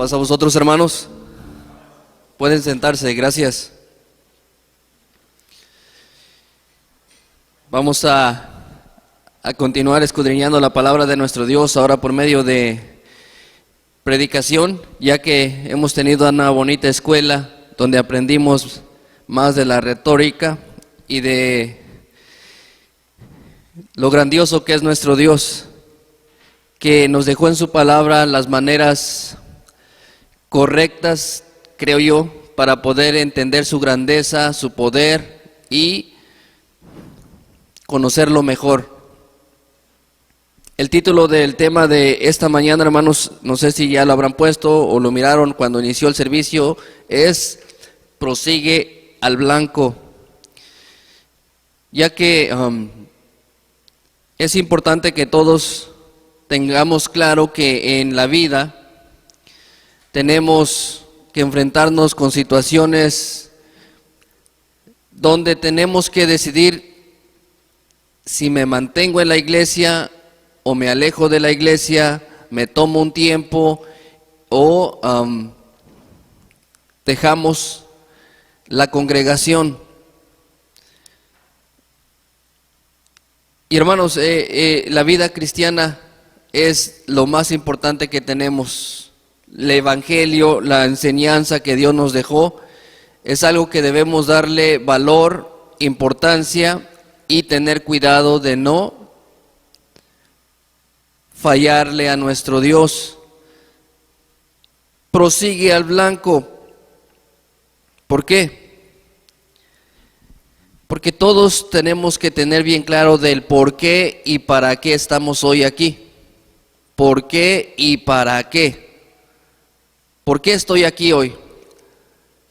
pasa a vosotros, hermanos? Pueden sentarse, gracias. Vamos a continuar escudriñando la palabra de nuestro Dios ahora por medio de predicación, ya que hemos tenido una bonita escuela donde aprendimos más de la retórica y de lo grandioso que es nuestro Dios, que nos dejó en su palabra las maneras correctas, creo yo, para poder entender su grandeza, su poder y conocerlo mejor. El título del tema de esta mañana, hermanos, no sé si ya lo habrán puesto o lo miraron cuando inició el servicio, es Prosigue al blanco, ya que es importante que todos tengamos claro que en la vida tenemos que enfrentarnos con situaciones donde tenemos que decidir si me mantengo en la iglesia o me alejo de la iglesia, me tomo un tiempo o dejamos la congregación. Y hermanos, la vida cristiana es lo más importante que tenemos. El evangelio, la enseñanza que Dios nos dejó, es algo que debemos darle valor, importancia y tener cuidado de no fallarle a nuestro Dios. Prosigue al blanco. ¿Por qué? Porque todos tenemos que tener bien claro del por qué y para qué estamos hoy aquí. ¿Por qué y para qué? ¿Por qué estoy aquí hoy?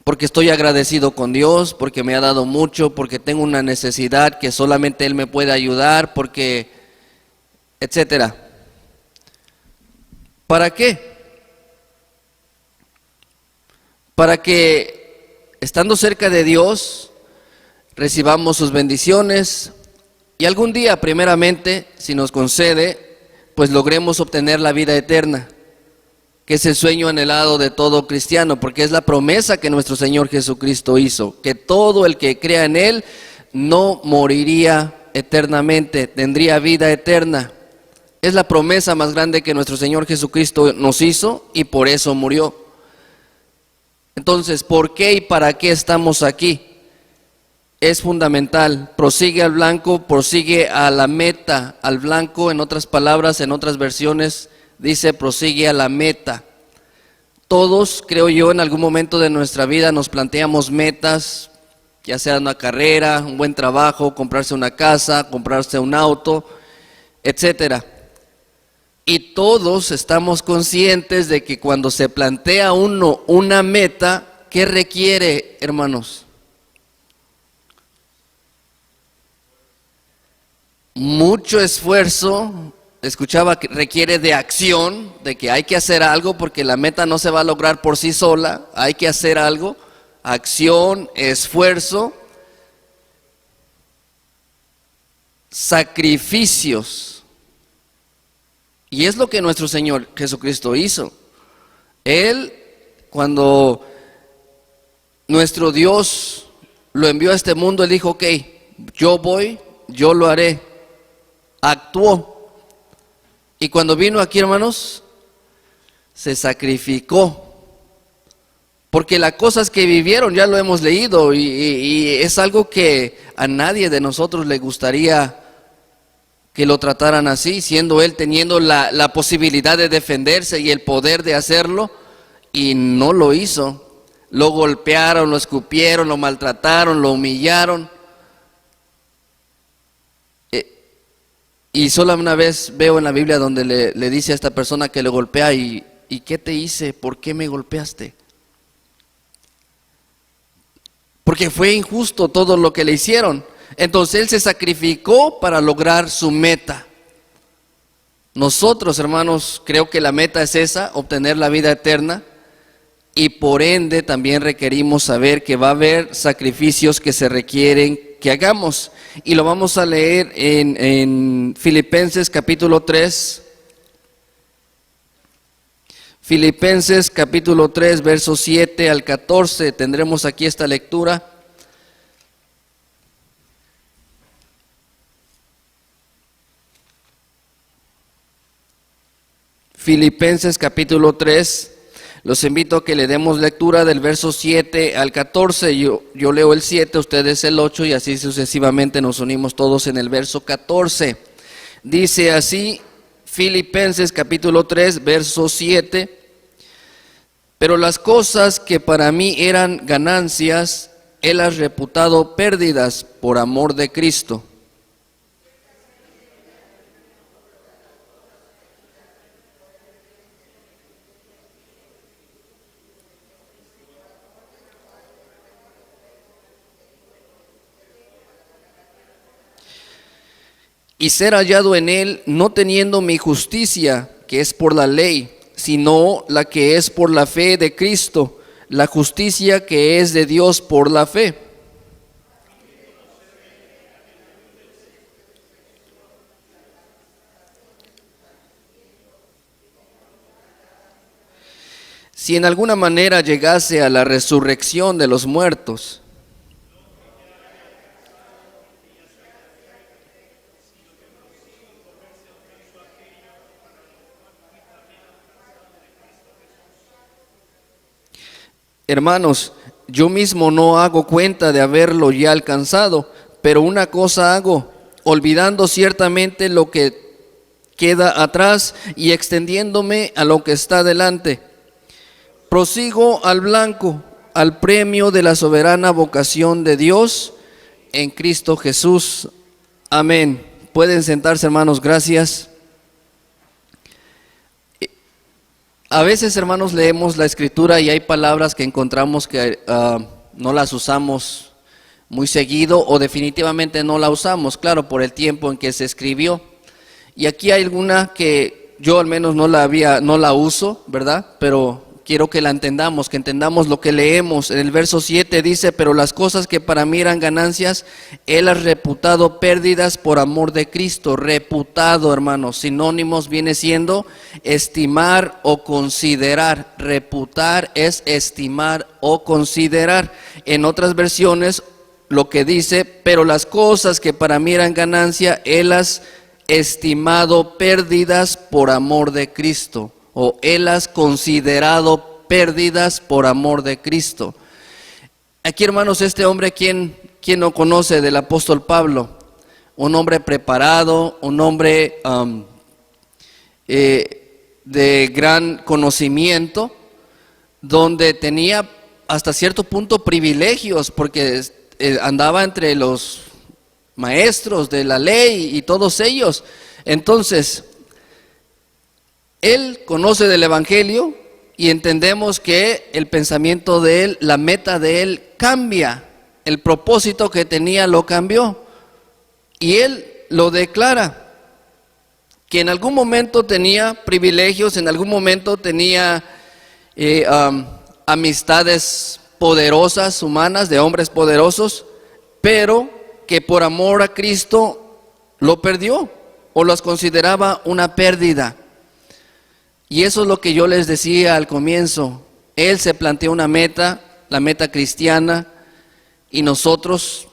Porque estoy agradecido con Dios, porque me ha dado mucho, porque tengo una necesidad que solamente Él me puede ayudar, porque, etcétera. ¿Para qué? Para que, estando cerca de Dios, recibamos sus bendiciones y algún día, primeramente, si nos concede, pues logremos obtener la vida eterna, que es el sueño anhelado de todo cristiano, porque es la promesa que nuestro Señor Jesucristo hizo, que todo el que crea en Él no moriría eternamente, tendría vida eterna. Es la promesa más grande que nuestro Señor Jesucristo nos hizo y por eso murió. Entonces, ¿por qué y para qué estamos aquí? Es fundamental. Prosigue al blanco, prosigue a la meta, al blanco. En otras palabras, en otras versiones dice prosigue a la meta. Todos, creo yo, en algún momento de nuestra vida nos planteamos metas, ya sea una carrera, un buen trabajo, comprarse una casa, comprarse un auto, etcétera. Y todos estamos conscientes de que cuando se plantea uno una meta, ¿qué requiere, hermanos? Mucho esfuerzo. Escuchaba que requiere de acción, de que hay que hacer algo porque la meta no se va a lograr por sí sola, hay que hacer algo, acción, esfuerzo, sacrificios. Y es lo que nuestro Señor Jesucristo hizo. Él, cuando nuestro Dios lo envió a este mundo, Él dijo, ok, yo voy, yo lo haré. Actuó. Y cuando vino aquí, hermanos, se sacrificó. Porque las cosas que vivieron ya lo hemos leído y es algo que a nadie de nosotros le gustaría que lo trataran así, siendo Él teniendo la posibilidad de defenderse y el poder de hacerlo, y no lo hizo. Lo golpearon, lo escupieron, lo maltrataron, lo humillaron. Y solo una vez veo en la Biblia donde le dice a esta persona que le golpea, ¿y qué te hice? ¿Por qué me golpeaste? Porque fue injusto todo lo que le hicieron. Entonces Él se sacrificó para lograr su meta. Nosotros, hermanos, creo que la meta es esa, obtener la vida eterna. Y por ende también requerimos saber que va a haber sacrificios que se requieren que hagamos. Y lo vamos a leer en Filipenses capítulo 3, Filipenses capítulo 3, versos 7 al 14, tendremos aquí esta lectura. Filipenses capítulo 3, los invito a que le demos lectura del verso 7 al 14, yo leo el 7, ustedes el 8 y así sucesivamente nos unimos todos en el verso 14. Dice así, Filipenses capítulo 3, verso 7, pero las cosas que para mí eran ganancias, he las reputado pérdidas por amor de Cristo. Y ser hallado en él, no teniendo mi justicia, que es por la ley, sino la que es por la fe de Cristo, la justicia que es de Dios por la fe. Si en alguna manera llegase a la resurrección de los muertos. Hermanos, yo mismo no hago cuenta de haberlo ya alcanzado, pero una cosa hago, olvidando ciertamente lo que queda atrás y extendiéndome a lo que está delante. Prosigo al blanco, al premio de la soberana vocación de Dios en Cristo Jesús. Amén. Pueden sentarse, hermanos, gracias. A veces, hermanos, leemos la Escritura y hay palabras que encontramos que no las usamos muy seguido o definitivamente no la usamos, claro, por el tiempo en que se escribió. Y aquí hay alguna que yo al menos no la uso, ¿verdad? Pero quiero que la entendamos, que entendamos lo que leemos. En el verso 7 dice, pero las cosas que para mí eran ganancias, Él las reputado pérdidas por amor de Cristo. Reputado, hermanos, sinónimos viene siendo estimar o considerar. Reputar es estimar o considerar. En otras versiones lo que dice, pero las cosas que para mí eran ganancia, Él las estimado pérdidas por amor de Cristo. O Él las considerado pérdidas por amor de Cristo. Aquí, hermanos, este hombre, ¿quién no conoce del apóstol Pablo? Un hombre preparado, un hombre de gran conocimiento, donde tenía hasta cierto punto privilegios, porque andaba entre los maestros de la ley y todos ellos. Entonces, él conoce del Evangelio y entendemos que el pensamiento de él, la meta de él cambia. El propósito que tenía lo cambió. Y él lo declara, que en algún momento tenía privilegios, en algún momento tenía amistades poderosas, humanas, de hombres poderosos, pero que por amor a Cristo lo perdió o los consideraba una pérdida. Y eso es lo que yo les decía al comienzo. Él se planteó una meta, la meta cristiana, y nosotros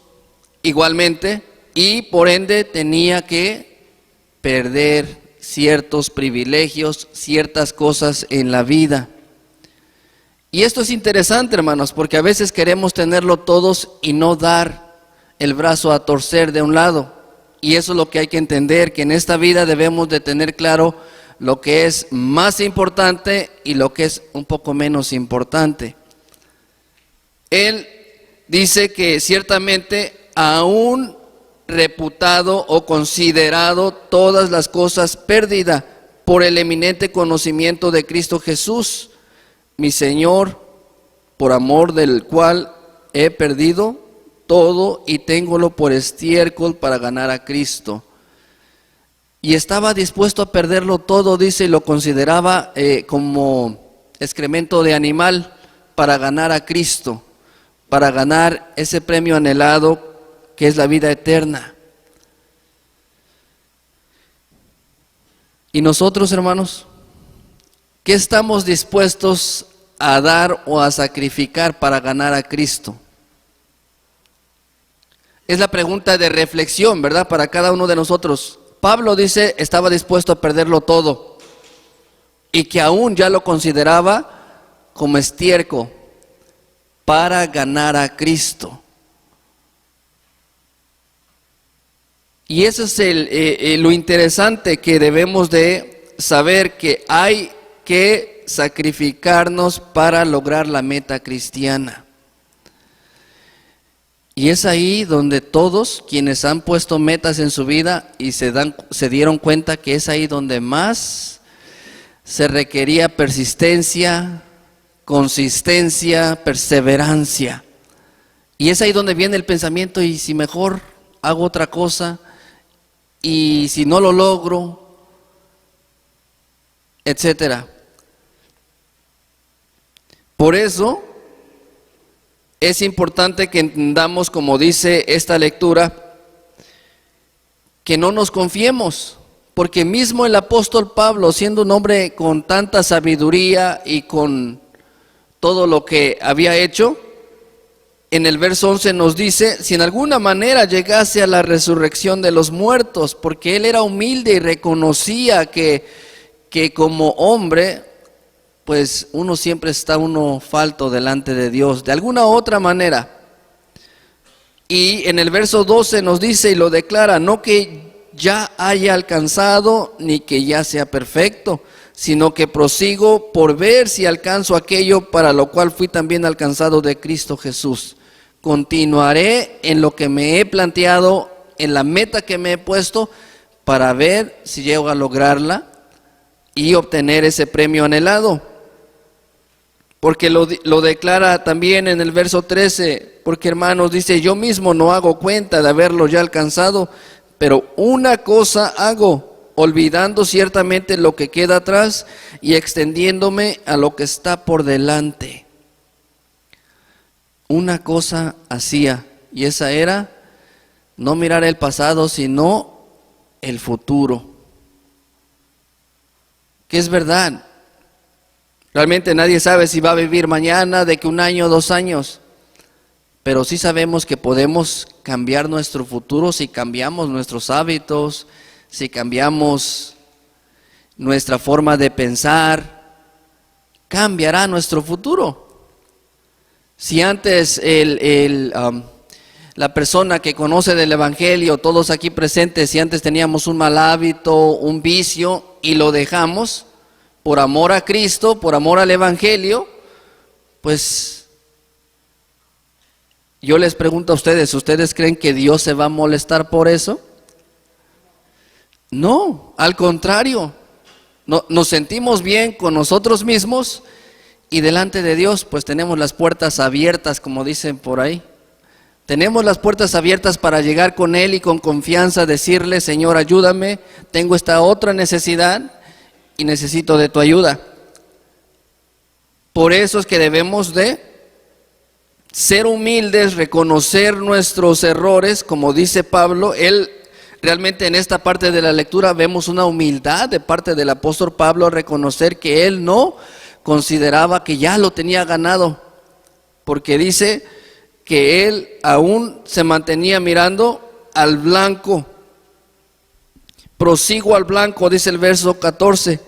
igualmente, y por ende tenía que perder ciertos privilegios, ciertas cosas en la vida. Y esto es interesante, hermanos, porque a veces queremos tenerlo todos y no dar el brazo a torcer de un lado. Y eso es lo que hay que entender, que en esta vida debemos de tener claro lo que es más importante y lo que es un poco menos importante. Él dice que ciertamente aún reputado o considerado todas las cosas pérdida por el eminente conocimiento de Cristo Jesús, mi Señor, por amor del cual he perdido todo y téngolo por estiércol para ganar a Cristo. Y estaba dispuesto a perderlo todo, dice, y lo consideraba como excremento de animal para ganar a Cristo, para ganar ese premio anhelado que es la vida eterna. Y nosotros, hermanos, ¿qué estamos dispuestos a dar o a sacrificar para ganar a Cristo? Es la pregunta de reflexión, ¿verdad? Para cada uno de nosotros. Pablo dice, estaba dispuesto a perderlo todo y que aún ya lo consideraba como estiércol para ganar a Cristo. Y eso es lo interesante, que debemos de saber, que hay que sacrificarnos para lograr la meta cristiana. Y es ahí donde todos quienes han puesto metas en su vida y se dieron cuenta que es ahí donde más se requería persistencia, consistencia, perseverancia. Y es ahí donde viene el pensamiento, y si mejor hago otra cosa, y si no lo logro, etcétera. Por eso es importante que entendamos, como dice esta lectura, que no nos confiemos, porque mismo el apóstol Pablo, siendo un hombre con tanta sabiduría y con todo lo que había hecho, en el verso 11 nos dice, si en alguna manera llegase a la resurrección de los muertos, porque él era humilde y reconocía que como hombre, pues uno siempre está falto delante de Dios, de alguna otra manera. Y en el verso 12 nos dice y lo declara, no que ya haya alcanzado ni que ya sea perfecto, sino que prosigo por ver si alcanzo aquello para lo cual fui también alcanzado de Cristo Jesús. Continuaré en lo que me he planteado, en la meta que me he puesto, para ver si llego a lograrla y obtener ese premio anhelado. Porque lo declara también en el verso 13, porque hermanos, dice, yo mismo no hago cuenta de haberlo ya alcanzado, pero una cosa hago, olvidando ciertamente lo que queda atrás y extendiéndome a lo que está por delante. Una cosa hacía, y esa era no mirar el pasado, sino el futuro. Que es verdad. Realmente nadie sabe si va a vivir mañana, de que 1 año, 2 años. Pero sí sabemos que podemos cambiar nuestro futuro si cambiamos nuestros hábitos, si cambiamos nuestra forma de pensar, cambiará nuestro futuro. Si antes la persona que conoce del Evangelio, todos aquí presentes, si antes teníamos un mal hábito, un vicio y lo dejamos por amor a Cristo, por amor al Evangelio, pues yo les pregunto a ustedes, ¿ustedes creen que Dios se va a molestar por eso? No, al contrario, nos sentimos bien con nosotros mismos y delante de Dios pues tenemos las puertas abiertas, como dicen por ahí. Tenemos las puertas abiertas para llegar con Él y con confianza decirle, Señor, ayúdame, tengo esta otra necesidad y necesito de tu ayuda. Por eso es que debemos de ser humildes, reconocer nuestros errores, como dice Pablo. Él realmente en esta parte de la lectura vemos una humildad de parte del apóstol Pablo a reconocer que él no consideraba que ya lo tenía ganado, porque dice que él aún se mantenía mirando al blanco. Prosigo al blanco, dice el verso 14,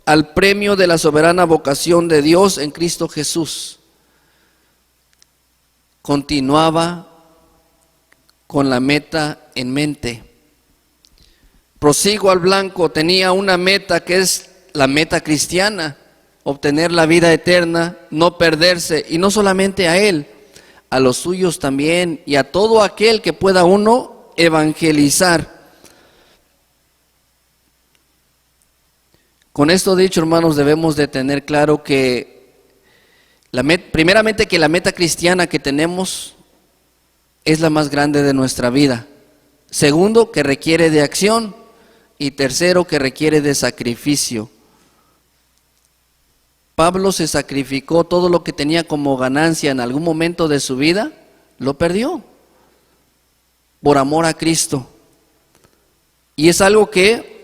al premio de la soberana vocación de Dios en Cristo Jesús. Continuaba con la meta en mente. Prosigo al blanco, tenía una meta que es la meta cristiana, obtener la vida eterna, no perderse, y no solamente a él, a los suyos también, y a todo aquel que pueda uno evangelizar. Con esto dicho, hermanos, debemos de tener claro que primeramente que la meta cristiana que tenemos es la más grande de nuestra vida. Segundo, que requiere de acción. Y tercero, que requiere de sacrificio. Pablo se sacrificó, todo lo que tenía como ganancia en algún momento de su vida, lo perdió por amor a Cristo. Y es algo que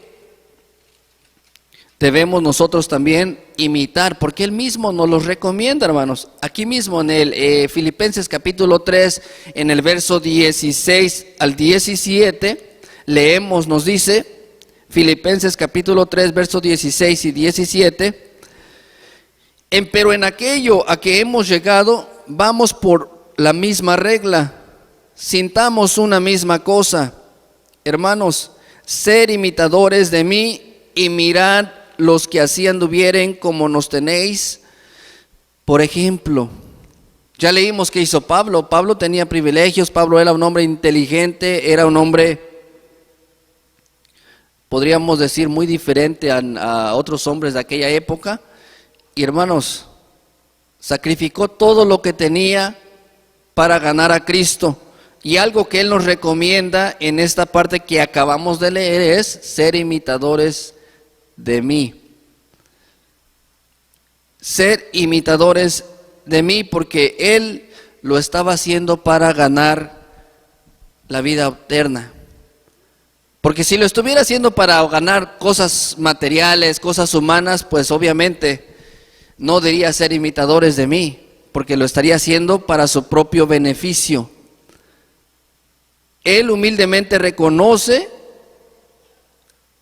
debemos nosotros también imitar, porque Él mismo nos los recomienda, hermanos. Aquí mismo en el Filipenses capítulo 3, en el verso 16 al 17, leemos, nos dice, Filipenses capítulo 3, versos 16 y 17, pero en aquello a que hemos llegado, vamos por la misma regla, sintamos una misma cosa. Hermanos, ser imitadores de mí y mirad los que así anduvieren como nos tenéis. Por ejemplo, ya leímos que hizo Pablo. Pablo tenía privilegios, Pablo era un hombre inteligente, era un hombre, podríamos decir, muy diferente a otros hombres de aquella época. Y hermanos, sacrificó todo lo que tenía para ganar a Cristo. Y algo que Él nos recomienda en esta parte que acabamos de leer es ser imitadores de mí. Ser imitadores de mí, porque Él lo estaba haciendo para ganar la vida eterna. Porque si lo estuviera haciendo para ganar cosas materiales, cosas humanas, pues obviamente no diría ser imitadores de mí, porque lo estaría haciendo para su propio beneficio. Él humildemente reconoce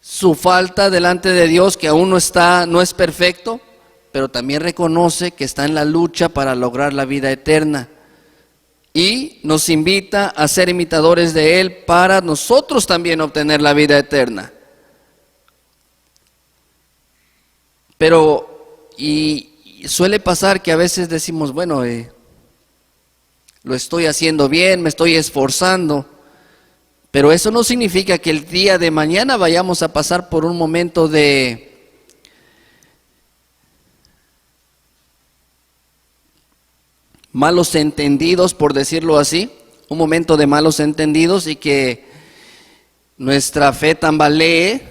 su falta delante de Dios, que aún no es perfecto, pero también reconoce que está en la lucha para lograr la vida eterna. Y nos invita a ser imitadores de Él para nosotros también obtener la vida eterna. Pero, y suele pasar que a veces decimos, bueno, lo estoy haciendo bien, me estoy esforzando. Pero eso no significa que el día de mañana vayamos a pasar por un momento de malos entendidos, por decirlo así, un momento de malos entendidos y que nuestra fe tambalee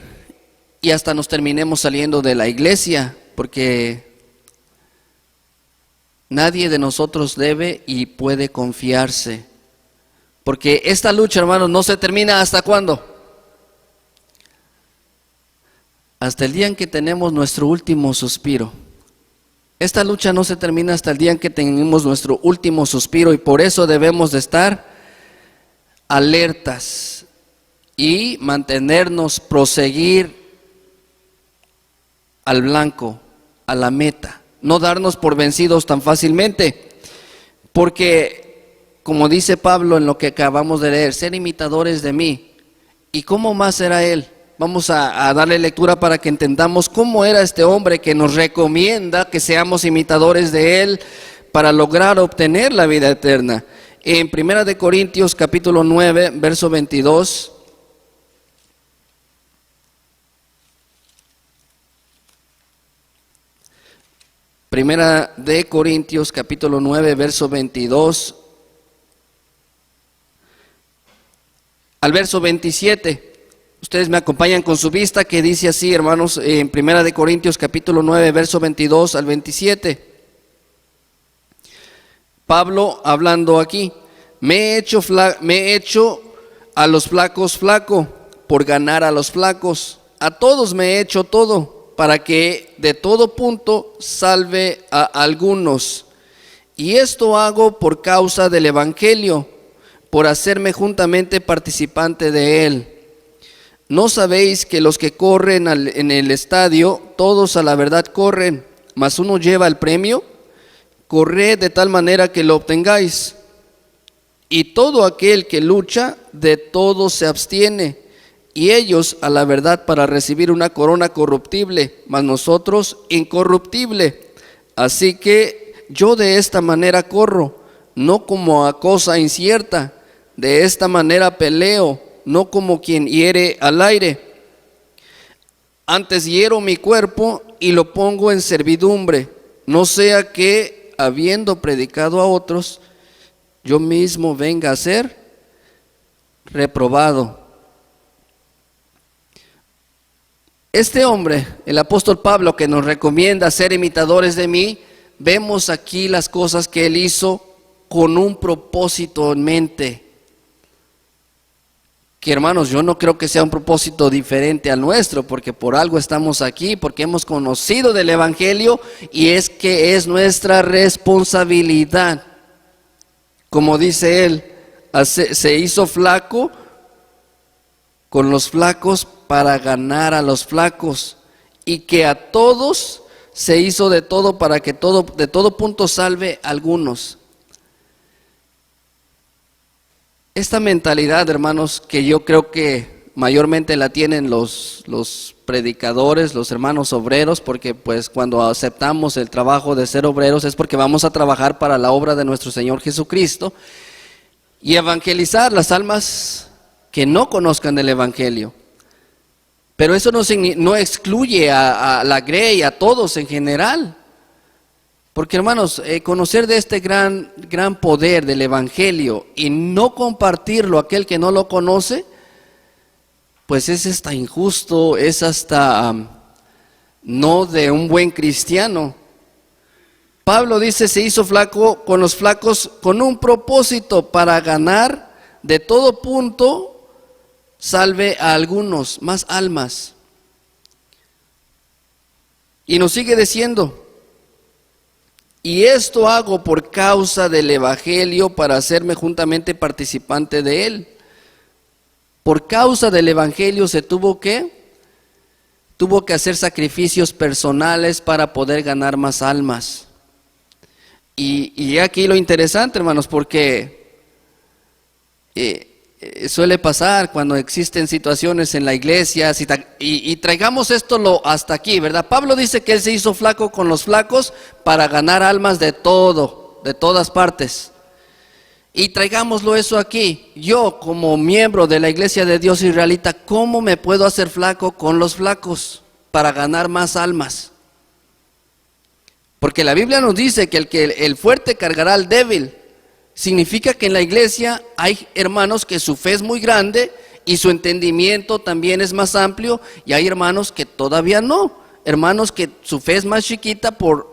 y hasta nos terminemos saliendo de la iglesia, porque nadie de nosotros debe y puede confiarse. Porque esta lucha, hermanos, no se termina ¿hasta cuándo? Hasta el día en que tenemos nuestro último suspiro. Esta lucha no se termina hasta el día en que tenemos nuestro último suspiro, y por eso debemos de estar alertas y mantenernos, proseguir al blanco, a la meta. No darnos por vencidos tan fácilmente, porque como dice Pablo en lo que acabamos de leer, ser imitadores de mí. ¿Y cómo más será Él? Vamos a darle lectura para que entendamos cómo era este hombre que nos recomienda que seamos imitadores de Él para lograr obtener la vida eterna. En 1 Corintios capítulo 9, verso 22. Primera de Corintios capítulo 9, verso 22. Al verso 27, ustedes me acompañan con su vista, que dice así, hermanos, en 1 Corintios capítulo 9, verso 22 al 27. Pablo hablando aquí, me he hecho a los flacos flaco, por ganar a los flacos. A todos me he hecho todo, para que de todo punto salve a algunos. Y esto hago por causa del evangelio, por hacerme juntamente participante de él. ¿No sabéis que los que corren en el estadio, todos a la verdad corren, mas uno lleva el premio? Corred de tal manera que lo obtengáis. Y todo aquel que lucha, de todo se abstiene. Y ellos a la verdad para recibir una corona corruptible, mas nosotros incorruptible. Así que yo de esta manera corro, no como a cosa incierta. De esta manera peleo, no como quien hiere al aire. Antes hiero mi cuerpo y lo pongo en servidumbre, no sea que, habiendo predicado a otros, yo mismo venga a ser reprobado. Este hombre, el apóstol Pablo, que nos recomienda ser imitadores de mí, vemos aquí las cosas que él hizo con un propósito en mente, que hermanos, yo no creo que sea un propósito diferente al nuestro, porque por algo estamos aquí, porque hemos conocido del Evangelio y es que es nuestra responsabilidad. Como dice él, se hizo flaco con los flacos para ganar a los flacos, y que a todos se hizo de todo para que de todo punto salve a algunos. Esta mentalidad, hermanos, que yo creo que mayormente la tienen los predicadores, los hermanos obreros, porque pues cuando aceptamos el trabajo de ser obreros es porque vamos a trabajar para la obra de nuestro Señor Jesucristo y evangelizar las almas que no conozcan el Evangelio. Pero eso no excluye a la grey, a todos en general. Porque hermanos, conocer de este gran poder del Evangelio y no compartirlo a aquel que no lo conoce, pues es hasta injusto, es hasta no de un buen cristiano. Pablo dice, se hizo flaco con los flacos con un propósito para ganar de todo punto salve a algunos, más almas. Y nos sigue diciendo, y esto hago por causa del Evangelio para hacerme juntamente participante de él. Por causa del Evangelio se tuvo que hacer sacrificios personales para poder ganar más almas. Y aquí lo interesante, hermanos, porque suele pasar cuando existen situaciones en la iglesia, y traigamos esto hasta aquí, ¿verdad? Pablo dice que él se hizo flaco con los flacos para ganar almas de todas partes. Y traigámoslo eso aquí. Yo, como miembro de la iglesia de Dios israelita, ¿cómo me puedo hacer flaco con los flacos para ganar más almas? Porque la Biblia nos dice que el fuerte cargará al débil. Significa que en la iglesia hay hermanos que su fe es muy grande y su entendimiento también es más amplio, y hay hermanos que todavía no, hermanos que su fe es más chiquita, por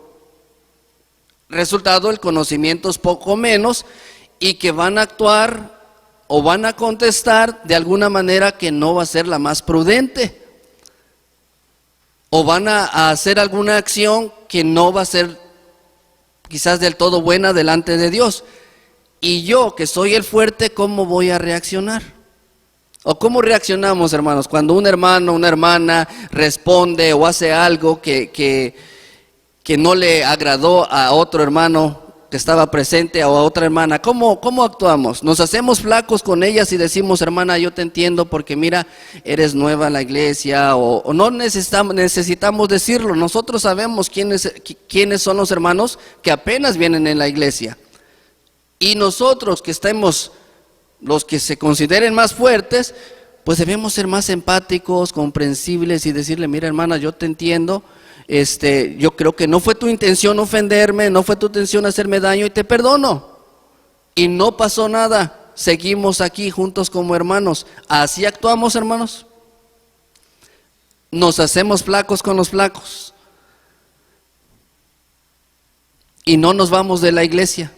resultado el conocimiento es poco menos, y que van a actuar o van a contestar de alguna manera que no va a ser la más prudente, o van a hacer alguna acción que no va a ser quizás del todo buena delante de Dios. Y yo, que soy el fuerte, ¿cómo voy a reaccionar? ¿O cómo reaccionamos, hermanos, cuando un hermano, una hermana responde o hace algo que no le agradó a otro hermano que estaba presente o a otra hermana? ¿Cómo actuamos? ¿Nos hacemos flacos con ellas y decimos, hermana, yo te entiendo porque mira, eres nueva en la iglesia? O no necesitamos decirlo? Nosotros sabemos quiénes son los hermanos que apenas vienen en la iglesia. Y nosotros que estemos, los que se consideren más fuertes, pues debemos ser más empáticos, comprensibles y decirle, mira hermana, yo te entiendo, yo creo que no fue tu intención ofenderme, no fue tu intención hacerme daño y te perdono. Y no pasó nada, seguimos aquí juntos como hermanos. ¿Así actuamos, hermanos? Nos hacemos flacos con los flacos y no nos vamos de la iglesia.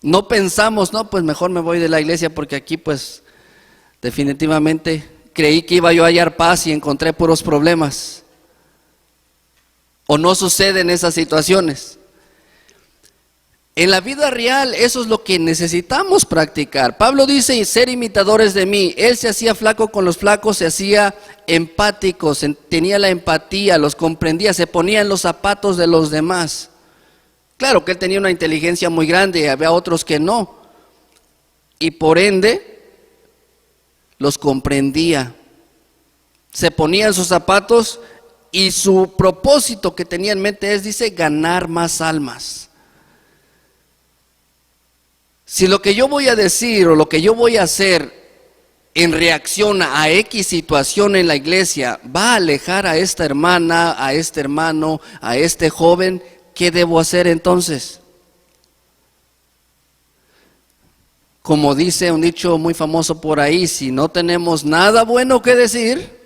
No pensamos, no, pues mejor me voy de la iglesia porque aquí pues definitivamente creí que iba yo a hallar paz y encontré puros problemas. O no suceden esas situaciones. En la vida real eso es lo que necesitamos practicar. Pablo dice, ser imitadores de mí. Él se hacía flaco con los flacos, se hacía empático, tenía la empatía, los comprendía, se ponía en los zapatos de los demás. Claro que él tenía una inteligencia muy grande, había otros que no, y por ende los comprendía, se ponía en sus zapatos, y su propósito que tenía en mente es, dice, ganar más almas. Si lo que yo voy a decir o lo que yo voy a hacer en reacción a X situación en la iglesia va a alejar a esta hermana, a este hermano, a este joven, ¿qué debo hacer entonces? Como dice un dicho muy famoso por ahí, si no tenemos nada bueno que decir,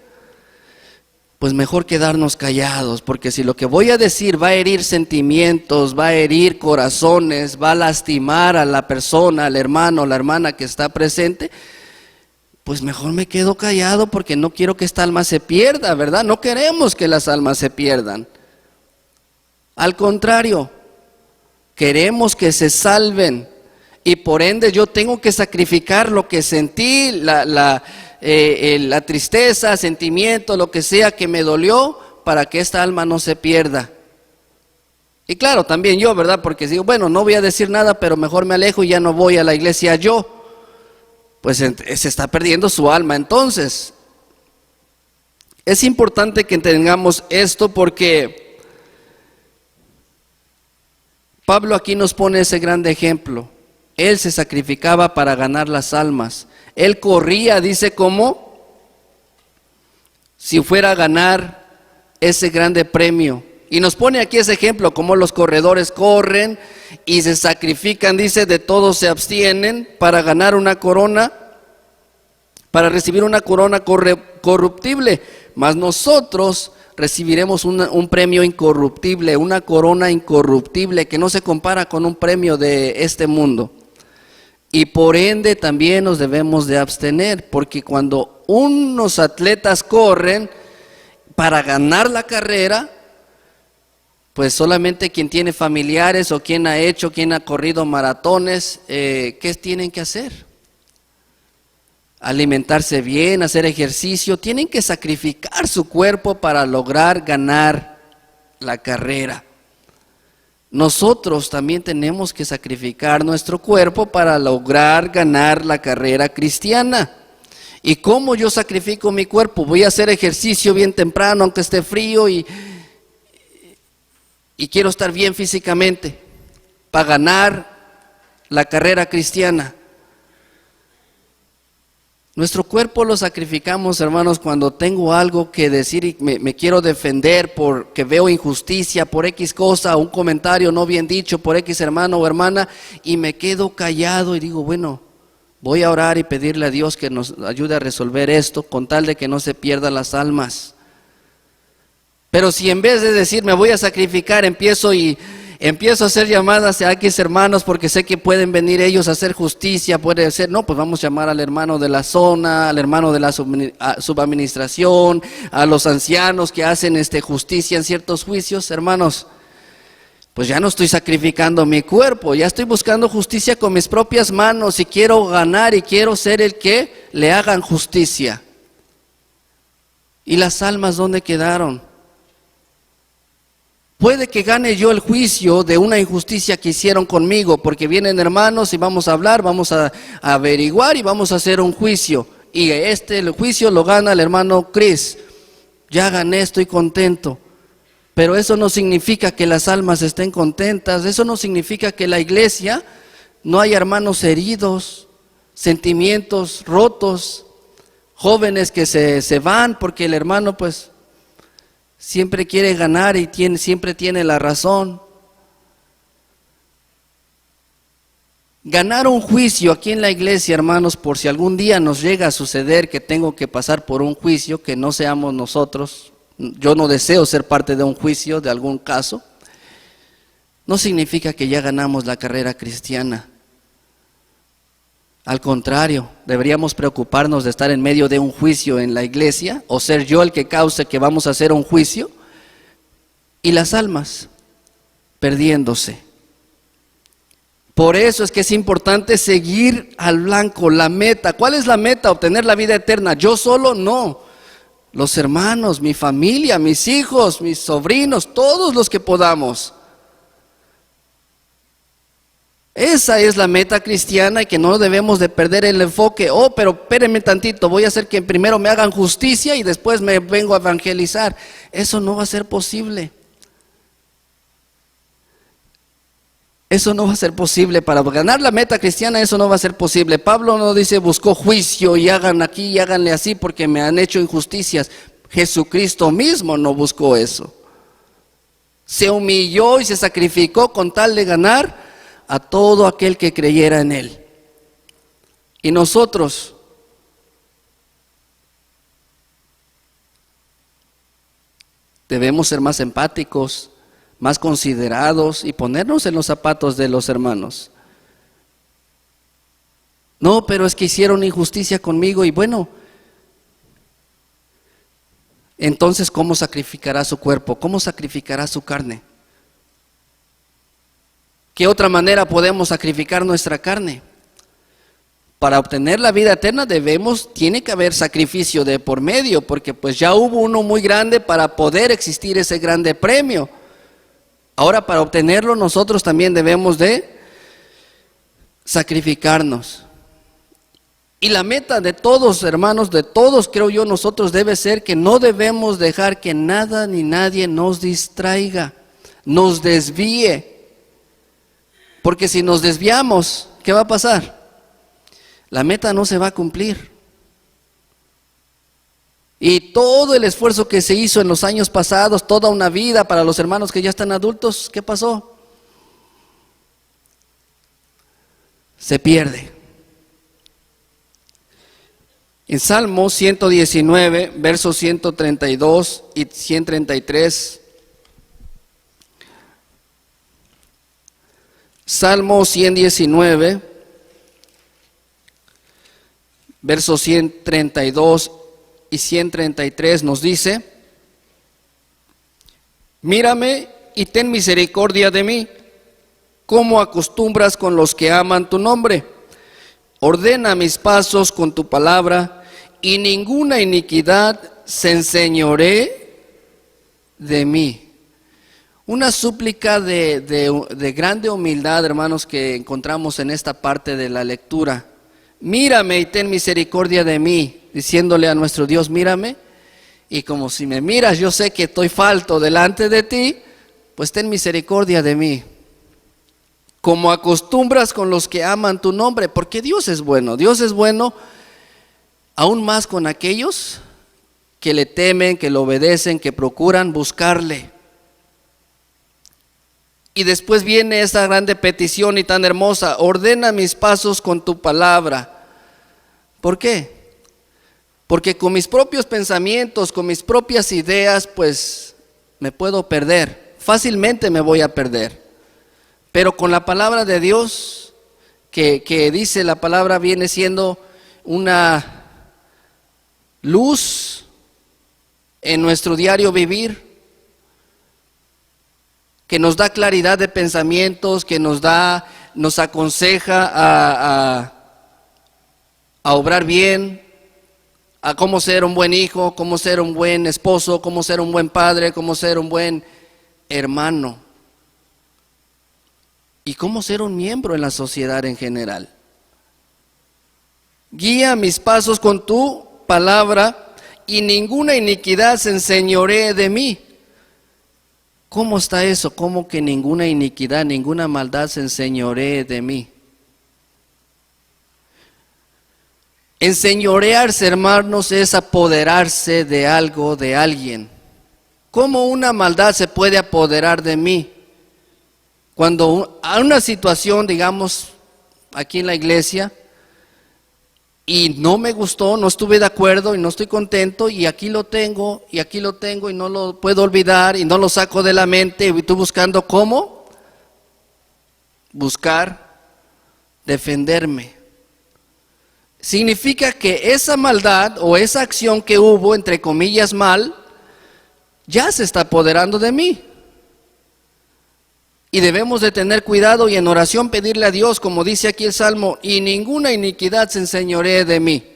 pues mejor quedarnos callados, porque si lo que voy a decir va a herir sentimientos, va a herir corazones, va a lastimar a la persona, al hermano, a la hermana que está presente, pues mejor me quedo callado porque no quiero que esta alma se pierda, ¿verdad? No queremos que las almas se pierdan. Al contrario, queremos que se salven y por ende yo tengo que sacrificar lo que sentí, la tristeza, sentimiento, lo que sea que me dolió para que esta alma no se pierda. Y claro, también yo, ¿verdad? Porque digo, bueno, no voy a decir nada, pero mejor me alejo y ya no voy a la iglesia yo. Pues se está perdiendo su alma. Entonces, es importante que entendamos esto porque Pablo aquí nos pone ese grande ejemplo. Él se sacrificaba para ganar las almas. Él corría, dice, como si fuera a ganar ese grande premio. Y nos pone aquí ese ejemplo, como los corredores corren y se sacrifican, dice, de todo se abstienen para ganar una corona, para recibir una corona corruptible. Mas nosotros recibiremos un premio incorruptible, una corona incorruptible que no se compara con un premio de este mundo. Y por ende también nos debemos de abstener, porque cuando unos atletas corren para ganar la carrera, pues solamente quien tiene familiares o quien ha corrido maratones, ¿qué tienen que hacer? Alimentarse bien, hacer ejercicio, tienen que sacrificar su cuerpo para lograr ganar la carrera. Nosotros también tenemos que sacrificar nuestro cuerpo para lograr ganar la carrera cristiana. ¿Y cómo yo sacrifico mi cuerpo? Voy a hacer ejercicio bien temprano, aunque esté frío, y quiero estar bien físicamente para ganar la carrera cristiana. Nuestro cuerpo lo sacrificamos, hermanos, cuando tengo algo que decir y me quiero defender porque veo injusticia por X cosa, un comentario no bien dicho por X hermano o hermana, y me quedo callado y digo, bueno, voy a orar y pedirle a Dios que nos ayude a resolver esto con tal de que no se pierdan las almas. Pero si en vez de decir me voy a sacrificar, empiezo a hacer llamadas a X hermanos porque sé que pueden venir ellos a hacer justicia, puede ser, no, pues vamos a llamar al hermano de la zona, al hermano de la subadministración, a los ancianos que hacen justicia en ciertos juicios, hermanos, pues ya no estoy sacrificando mi cuerpo, ya estoy buscando justicia con mis propias manos y quiero ganar y quiero ser el que le hagan justicia. ¿Y las almas dónde quedaron? Puede que gane yo el juicio de una injusticia que hicieron conmigo, porque vienen hermanos y vamos a hablar, vamos a averiguar y vamos a hacer un juicio. Y el juicio lo gana el hermano Chris. Ya gané, estoy contento. Pero eso no significa que las almas estén contentas, eso no significa que la iglesia no haya hermanos heridos, sentimientos rotos, jóvenes que se van porque el hermano pues siempre quiere ganar y siempre tiene la razón. Ganar un juicio aquí en la iglesia, hermanos, por si algún día nos llega a suceder que tengo que pasar por un juicio, que no seamos nosotros, yo no deseo ser parte de un juicio de algún caso, no significa que ya ganamos la carrera cristiana. Al contrario, deberíamos preocuparnos de estar en medio de un juicio en la iglesia, o ser yo el que cause que vamos a hacer un juicio, y las almas perdiéndose. Por eso es que es importante seguir al blanco, la meta. ¿Cuál es la meta? Obtener la vida eterna. Yo solo no. Los hermanos, mi familia, mis hijos, mis sobrinos, todos los que podamos. Esa es la meta cristiana y que no debemos de perder el enfoque. Oh, pero espérenme tantito, voy a hacer que primero me hagan justicia y después me vengo a evangelizar. Eso no va a ser posible. Eso no va a ser posible. Para ganar la meta cristiana eso no va a ser posible. Pablo no dice buscó juicio y hagan aquí y háganle así porque me han hecho injusticias. Jesucristo mismo no buscó eso. Se humilló y se sacrificó con tal de ganar a todo aquel que creyera en Él. Y nosotros debemos ser más empáticos, más considerados y ponernos en los zapatos de los hermanos. No, pero es que hicieron injusticia conmigo y bueno, entonces ¿cómo sacrificará su cuerpo? ¿Cómo sacrificará su carne? ¿Qué otra manera podemos sacrificar nuestra carne? Para obtener la vida eterna tiene que haber sacrificio de por medio, porque pues ya hubo uno muy grande para poder existir ese grande premio. Ahora para obtenerlo nosotros también debemos de sacrificarnos. Y la meta de todos, hermanos, de todos creo yo nosotros debe ser que no debemos dejar que nada ni nadie nos distraiga, nos desvíe. Porque si nos desviamos, ¿qué va a pasar? La meta no se va a cumplir. Y todo el esfuerzo que se hizo en los años pasados, toda una vida para los hermanos que ya están adultos, ¿qué pasó? Se pierde. En Salmo 119, versos 132 y 133. Salmo 119, versos 132 y 133 nos dice: mírame y ten misericordia de mí, como acostumbras con los que aman tu nombre. Ordena mis pasos con tu palabra, y ninguna iniquidad se enseñoree de mí. Una súplica de grande humildad, hermanos, que encontramos en esta parte de la lectura. Mírame y ten misericordia de mí, diciéndole a nuestro Dios, mírame, y como si me miras, yo sé que estoy falto delante de ti, pues ten misericordia de mí. Como acostumbras con los que aman tu nombre, porque Dios es bueno aún más con aquellos que le temen, que le obedecen, que procuran buscarle. Y después viene esa grande petición y tan hermosa: ordena mis pasos con tu palabra. ¿Por qué? Porque con mis propios pensamientos, con mis propias ideas, pues me puedo perder, fácilmente me voy a perder. Pero con la palabra de Dios, que dice la palabra, viene siendo una luz en nuestro diario vivir, que nos da claridad de pensamientos, que nos aconseja a obrar bien, a cómo ser un buen hijo, cómo ser un buen esposo, cómo ser un buen padre, cómo ser un buen hermano y cómo ser un miembro en la sociedad en general. Guía mis pasos con tu palabra, y ninguna iniquidad se enseñoree de mí. ¿Cómo está eso? ¿Cómo que ninguna iniquidad, ninguna maldad se enseñoree de mí? Enseñorearse, hermanos, es apoderarse de algo, de alguien. ¿Cómo una maldad se puede apoderar de mí? Cuando hay una situación, digamos, aquí en la iglesia, y no me gustó, no estuve de acuerdo y no estoy contento, y aquí lo tengo y no lo puedo olvidar y no lo saco de la mente, y estoy buscando cómo buscar defenderme. Significa que esa maldad o esa acción que hubo, entre comillas mal, ya se está apoderando de mí. Y debemos de tener cuidado y en oración pedirle a Dios, como dice aquí el Salmo, y ninguna iniquidad se enseñoree de mí.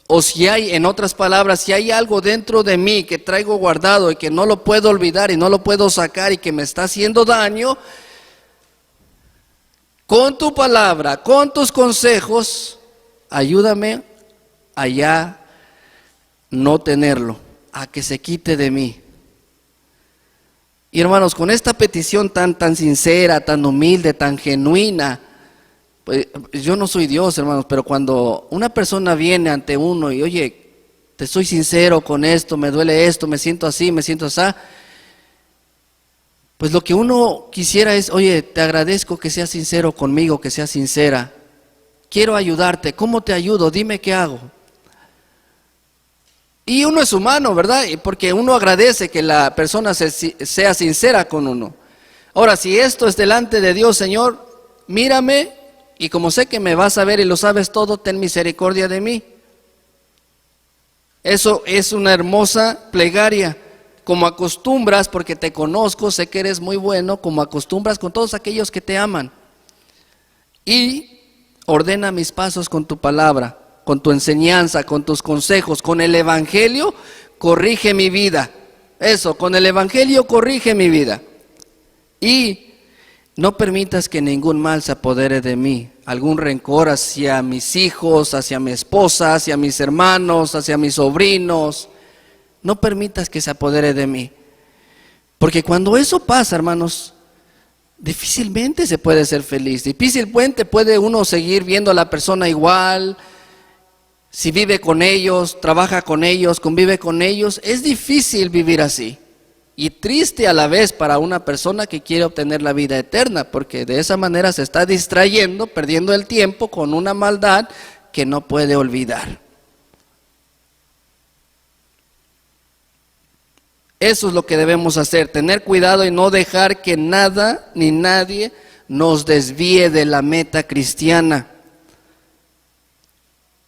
O si hay, en otras palabras, si hay algo dentro de mí que traigo guardado y que no lo puedo olvidar y no lo puedo sacar y que me está haciendo daño, con tu palabra, con tus consejos, ayúdame a ya no tenerlo, a que se quite de mí. Y hermanos, con esta petición tan sincera, tan humilde, tan genuina, pues yo no soy Dios, hermanos, pero cuando una persona viene ante uno y oye, te soy sincero con esto, me duele esto, me siento así, me siento así, pues lo que uno quisiera es, oye, te agradezco que seas sincero conmigo, que seas sincera, quiero ayudarte, ¿cómo te ayudo? Dime qué hago. Y uno es humano, ¿verdad? Porque uno agradece que la persona sea sincera con uno. Ahora, si esto es delante de Dios, Señor, mírame y como sé que me vas a ver y lo sabes todo, ten misericordia de mí. Eso es una hermosa plegaria. Como acostumbras, porque te conozco, sé que eres muy bueno, como acostumbras con todos aquellos que te aman. Y ordena mis pasos con tu palabra, con tu enseñanza, con tus consejos, con el evangelio, corrige mi vida. Eso, con el evangelio corrige mi vida. Y no permitas que ningún mal se apodere de mí, algún rencor hacia mis hijos, hacia mi esposa, hacia mis hermanos, hacia mis sobrinos. No permitas que se apodere de mí. Porque cuando eso pasa, hermanos, difícilmente se puede ser feliz. Difícilmente puede uno seguir viendo a la persona igual. Si vive con ellos, trabaja con ellos, convive con ellos, es difícil vivir así. Y triste a la vez para una persona que quiere obtener la vida eterna, porque de esa manera se está distrayendo, perdiendo el tiempo con una maldad que no puede olvidar. Eso es lo que debemos hacer, tener cuidado y no dejar que nada ni nadie nos desvíe de la meta cristiana.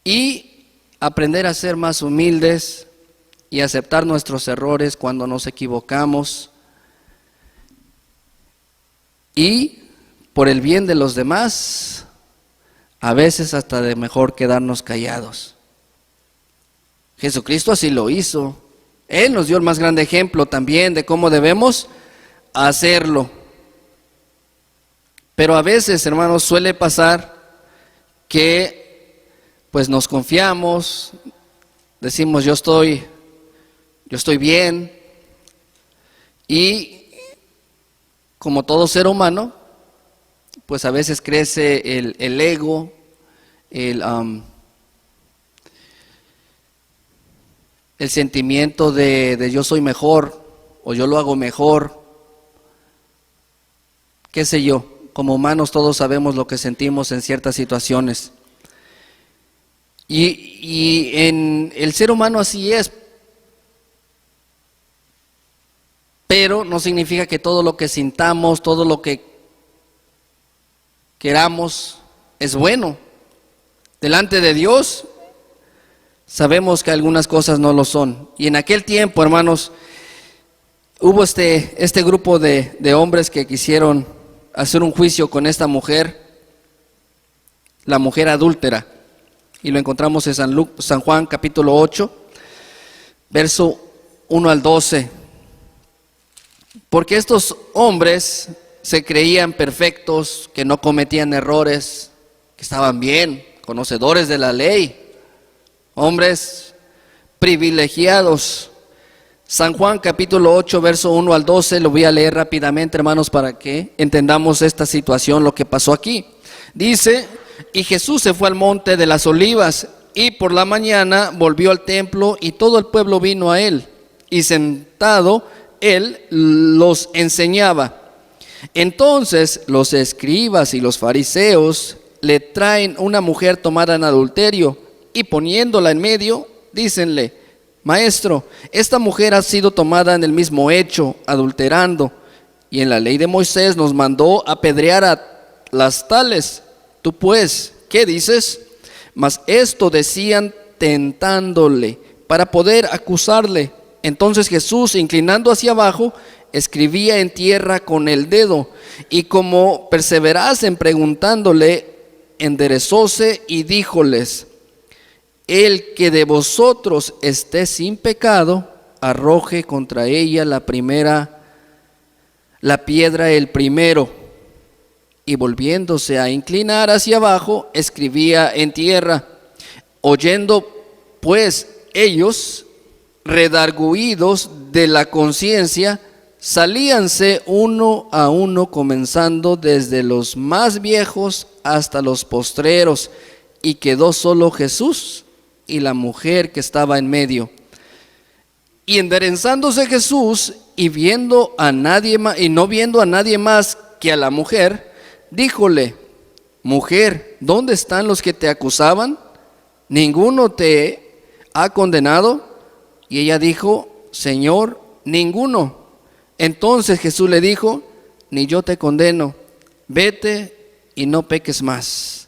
Y aprender a ser más humildes y aceptar nuestros errores cuando nos equivocamos. Y por el bien de los demás, a veces hasta de mejor quedarnos callados. Jesucristo así lo hizo. Él nos dio el más grande ejemplo también de cómo debemos hacerlo. Pero a veces, hermanos, suele pasar que pues nos confiamos, decimos yo estoy bien, y como todo ser humano, pues a veces crece el ego, el sentimiento de yo soy mejor o yo lo hago mejor, qué sé yo. Como humanos todos sabemos lo que sentimos en ciertas situaciones. Y en el ser humano así es. Pero no significa que todo lo que sintamos, todo lo que queramos es bueno. Delante de Dios sabemos que algunas cosas no lo son. Y en aquel tiempo, hermanos, hubo este grupo de hombres que quisieron hacer un juicio con esta mujer, la mujer adúltera. Y lo encontramos en San Juan capítulo 8, verso 1 al 12. Porque estos hombres se creían perfectos, que no cometían errores, que estaban bien, conocedores de la ley. Hombres privilegiados. San Juan capítulo 8, verso 1 al 12, lo voy a leer rápidamente, hermanos, para que entendamos esta situación, lo que pasó aquí. Dice: y Jesús se fue al monte de las olivas, y por la mañana volvió al templo, y todo el pueblo vino a él, y sentado él los enseñaba. Entonces los escribas y los fariseos le traen una mujer tomada en adulterio, y poniéndola en medio, dícenle: Maestro, esta mujer ha sido tomada en el mismo hecho, adulterando, y en la ley de Moisés nos mandó apedrear a las tales. Tú pues, ¿qué dices? Mas esto decían tentándole, para poder acusarle. Entonces Jesús, inclinando hacia abajo, escribía en tierra con el dedo, y como perseverasen preguntándole, enderezóse y díjoles: el que de vosotros esté sin pecado, arroje contra ella la piedra el primero. Y volviéndose a inclinar hacia abajo, escribía en tierra. Oyendo pues ellos, redargüidos de la conciencia, salíanse uno a uno, comenzando desde los más viejos hasta los postreros, y quedó solo Jesús y la mujer que estaba en medio. Y enderezándose Jesús y viendo a nadie más, y no viendo a nadie más que a la mujer, díjole: mujer, ¿dónde están los que te acusaban? ¿Ninguno te ha condenado? Y ella dijo: Señor, ninguno. Entonces Jesús le dijo: ni yo te condeno, vete y no peques más.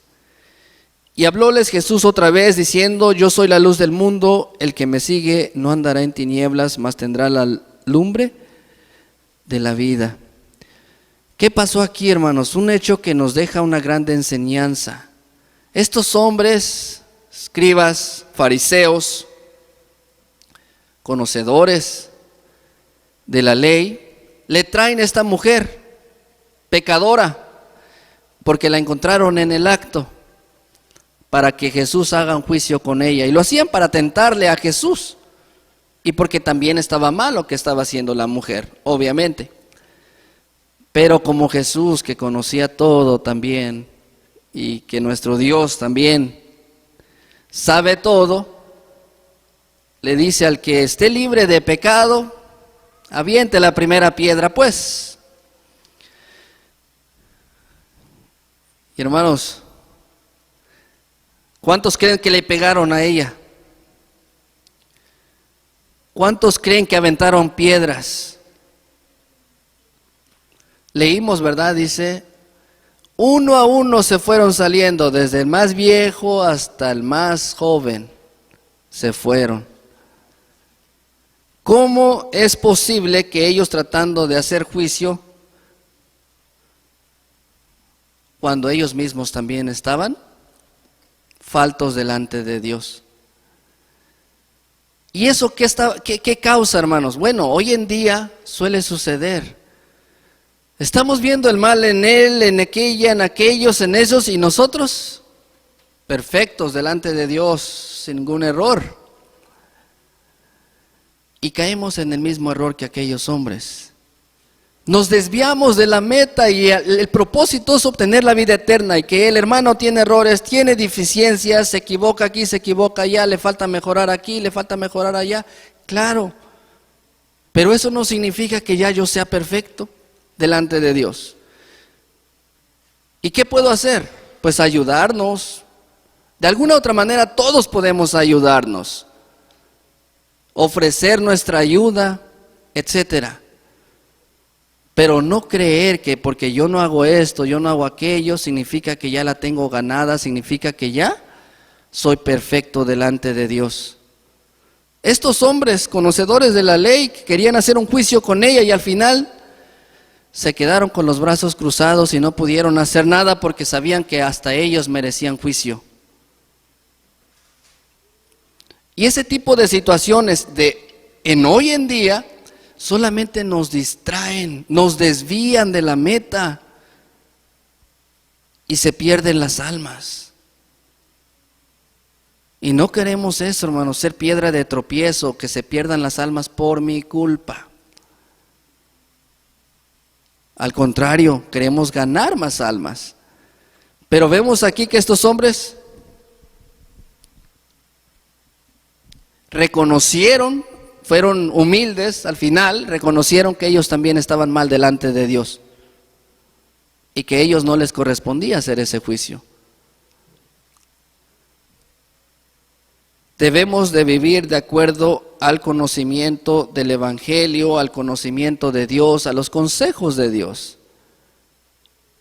Y hablóles Jesús otra vez diciendo: yo soy la luz del mundo, el que me sigue no andará en tinieblas, mas tendrá la lumbre de la vida. ¿Qué pasó aquí, hermanos? Un hecho que nos deja una grande enseñanza. Estos hombres, escribas, fariseos, conocedores de la ley, le traen a esta mujer pecadora, porque la encontraron en el acto, para que Jesús haga un juicio con ella. Y lo hacían para tentarle a Jesús, y porque también estaba mal lo que estaba haciendo la mujer, obviamente. Pero como Jesús, que conocía todo también, y que nuestro Dios también sabe todo, le dice al que esté libre de pecado, aviente la primera piedra, pues. Y hermanos, ¿cuántos creen que le pegaron a ella? ¿Cuántos creen que aventaron piedras? Leímos, ¿verdad? Dice, uno a uno se fueron saliendo, desde el más viejo hasta el más joven, se fueron. ¿Cómo es posible que ellos, tratando de hacer juicio, cuando ellos mismos también estaban faltos delante de Dios? ¿Y eso qué causa, hermanos? Bueno, hoy en día suele suceder. Estamos viendo el mal en él, en aquella, en aquellos, en esos, y nosotros perfectos delante de Dios, sin ningún error. Y caemos en el mismo error que aquellos hombres. Nos desviamos de la meta, y el propósito es obtener la vida eterna, y que el hermano tiene errores, tiene deficiencias, se equivoca aquí, se equivoca allá, le falta mejorar aquí, le falta mejorar allá. Claro, pero eso no significa que ya yo sea perfecto delante de Dios. ¿Y qué puedo hacer? Pues ayudarnos. De alguna u otra manera todos podemos ayudarnos, ofrecer nuestra ayuda, etcétera. Pero no creer que porque yo no hago esto, yo no hago aquello, significa que ya la tengo ganada, significa que ya soy perfecto delante de Dios. Estos hombres conocedores de la ley querían hacer un juicio con ella, y al final se quedaron con los brazos cruzados y no pudieron hacer nada, porque sabían que hasta ellos merecían juicio. Y ese tipo de situaciones en hoy en día solamente nos distraen, nos desvían de la meta, y se pierden las almas. Y no queremos eso, hermanos, ser piedra de tropiezo, que se pierdan las almas por mi culpa. Al contrario, queremos ganar más almas. Pero vemos aquí que estos hombres reconocieron, fueron humildes al final, reconocieron que ellos también estaban mal delante de Dios, y que a ellos no les correspondía hacer ese juicio. Debemos de vivir de acuerdo al conocimiento del Evangelio, al conocimiento de Dios, a los consejos de Dios.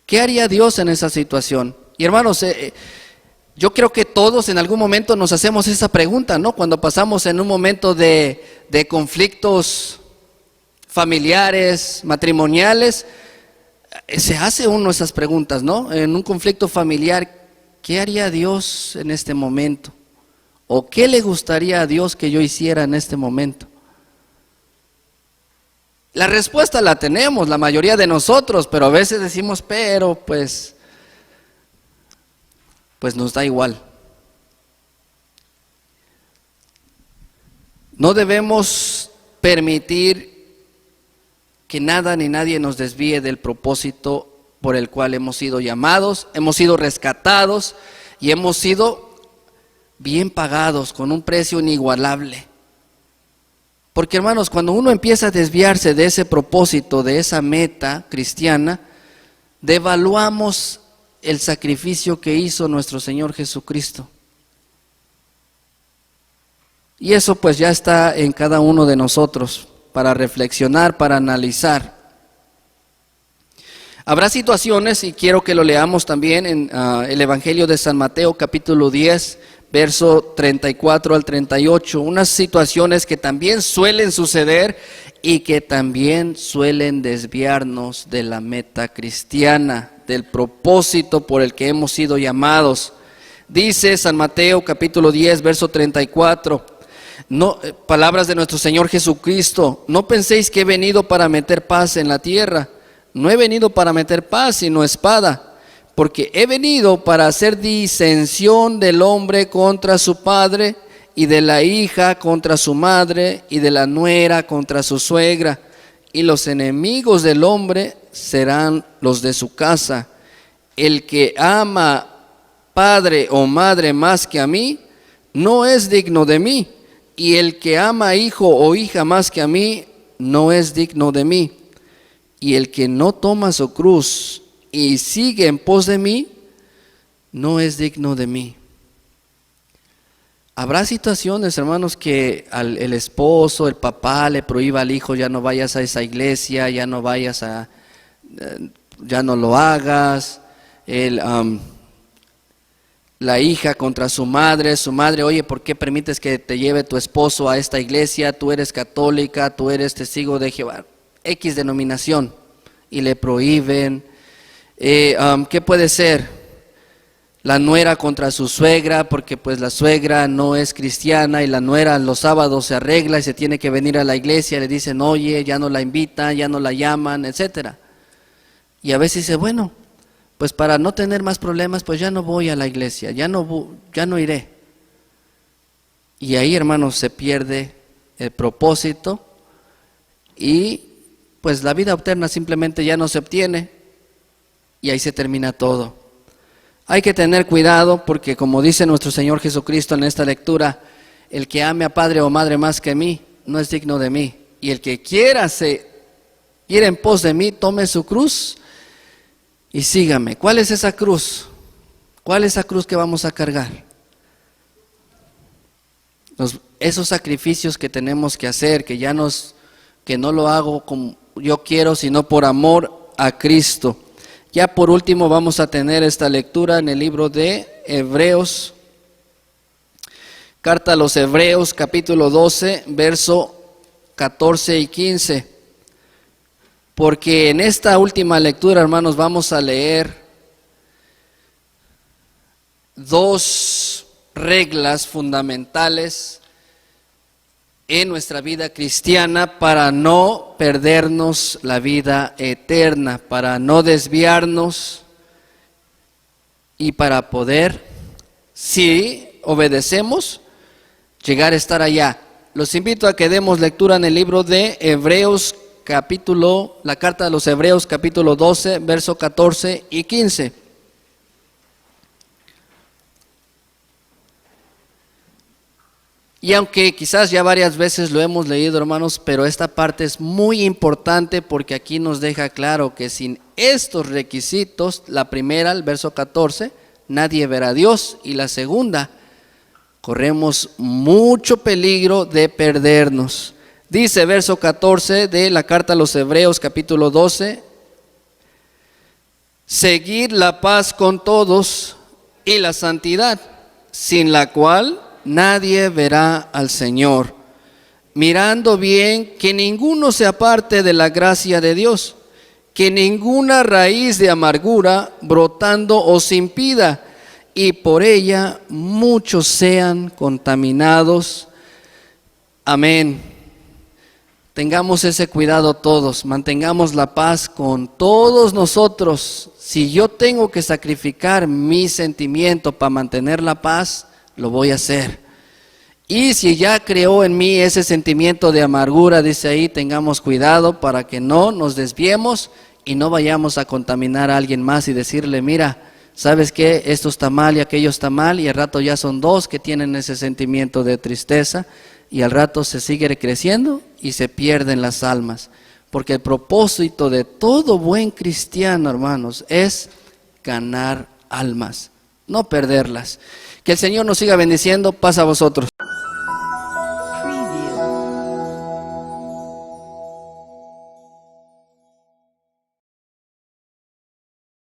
¿Qué haría Dios en esa situación? Y hermanos, yo creo que todos en algún momento nos hacemos esa pregunta, ¿no? Cuando pasamos en un momento de conflictos familiares, matrimoniales, se hace uno esas preguntas, ¿no? En un conflicto familiar, ¿qué haría Dios en este momento? ¿O qué le gustaría a Dios que yo hiciera en este momento? La respuesta la tenemos, la mayoría de nosotros, pero a veces decimos, pero pues nos da igual. No debemos permitir que nada ni nadie nos desvíe del propósito por el cual hemos sido llamados, hemos sido rescatados y hemos sido bien pagados con un precio inigualable. Porque hermanos, cuando uno empieza a desviarse de ese propósito, de esa meta cristiana, devaluamos el sacrificio que hizo nuestro Señor Jesucristo. Y eso pues ya está en cada uno de nosotros para reflexionar, para analizar. Habrá situaciones, y quiero que lo leamos también en el Evangelio de San Mateo, capítulo 10, verso 34 al 38, unas situaciones que también suelen suceder y que también suelen desviarnos de la meta cristiana, del propósito por el que hemos sido llamados. Dice San Mateo, capítulo 10, verso 34, palabras de nuestro Señor Jesucristo: no penséis que he venido para meter paz en la tierra. No he venido para meter paz, sino espada, porque he venido para hacer disensión del hombre contra su padre, y de la hija contra su madre, y de la nuera contra su suegra, y los enemigos del hombre serán los de su casa. El que ama padre o madre más que a mí, no es digno de mí, y el que ama hijo o hija más que a mí, no es digno de mí. Y el que no toma su cruz y sigue en pos de mí, no es digno de mí. Habrá situaciones, hermanos, que el esposo, el papá le prohíba al hijo: ya no vayas a esa iglesia, ya no vayas ya no lo hagas. La hija contra su madre, oye, ¿por qué permites que te lleve tu esposo a esta iglesia? Tú eres católica, tú eres testigo de Jehová, X denominación, y le prohíben. ¿Qué puede ser? La nuera contra su suegra, porque pues la suegra no es cristiana, y la nuera los sábados se arregla y se tiene que venir a la iglesia, le dicen: oye, ya no la invitan, ya no la llaman, etcétera. Y a veces dice: bueno, pues para no tener más problemas, pues ya no voy a la iglesia, ya no iré. Y ahí, hermanos, se pierde el propósito, y pues la vida eterna simplemente ya no se obtiene, y ahí se termina todo. Hay que tener cuidado, porque como dice nuestro Señor Jesucristo en esta lectura: el que ame a padre o madre más que a mí, no es digno de mí. Y el que quiera ir en pos de mí, tome su cruz y sígame. ¿Cuál es esa cruz? ¿Cuál es esa cruz que vamos a cargar? Esos sacrificios que tenemos que hacer, que no lo hago como yo quiero, sino por amor a Cristo. Ya por último vamos a tener esta lectura en el libro de Hebreos, carta a los Hebreos, capítulo 12, verso 14 y 15. Porque en esta última lectura, hermanos, vamos a leer dos reglas fundamentales en nuestra vida cristiana para no perdernos la vida eterna, para no desviarnos y para poder, si obedecemos, llegar a estar allá. Los invito a que demos lectura en el libro de Hebreos, la carta de los Hebreos, capítulo 12, verso 14 y 15. Y aunque quizás ya varias veces lo hemos leído, hermanos, pero esta parte es muy importante, porque aquí nos deja claro que sin estos requisitos, la primera, el verso 14, nadie verá a Dios, y la segunda, corremos mucho peligro de perdernos. Dice verso 14 de la carta a los Hebreos, capítulo 12: seguid la paz con todos y la santidad, sin la cual nadie verá al Señor, mirando bien que ninguno se aparte de la gracia de Dios, que ninguna raíz de amargura brotando os impida, y por ella muchos sean contaminados. Amén. Tengamos ese cuidado todos, mantengamos la paz con todos nosotros. Si yo tengo que sacrificar mi sentimiento para mantener la paz, lo voy a hacer. Y si ya creó en mí ese sentimiento de amargura, dice ahí, tengamos cuidado para que no nos desviemos y no vayamos a contaminar a alguien más y decirle: mira, ¿sabes qué? Esto está mal y aquello está mal, y al rato ya son dos que tienen ese sentimiento de tristeza, y al rato se sigue creciendo y se pierden las almas. Porque el propósito de todo buen cristiano, hermanos, es ganar almas, no perderlas. Que el Señor nos siga bendiciendo. Paz a vosotros.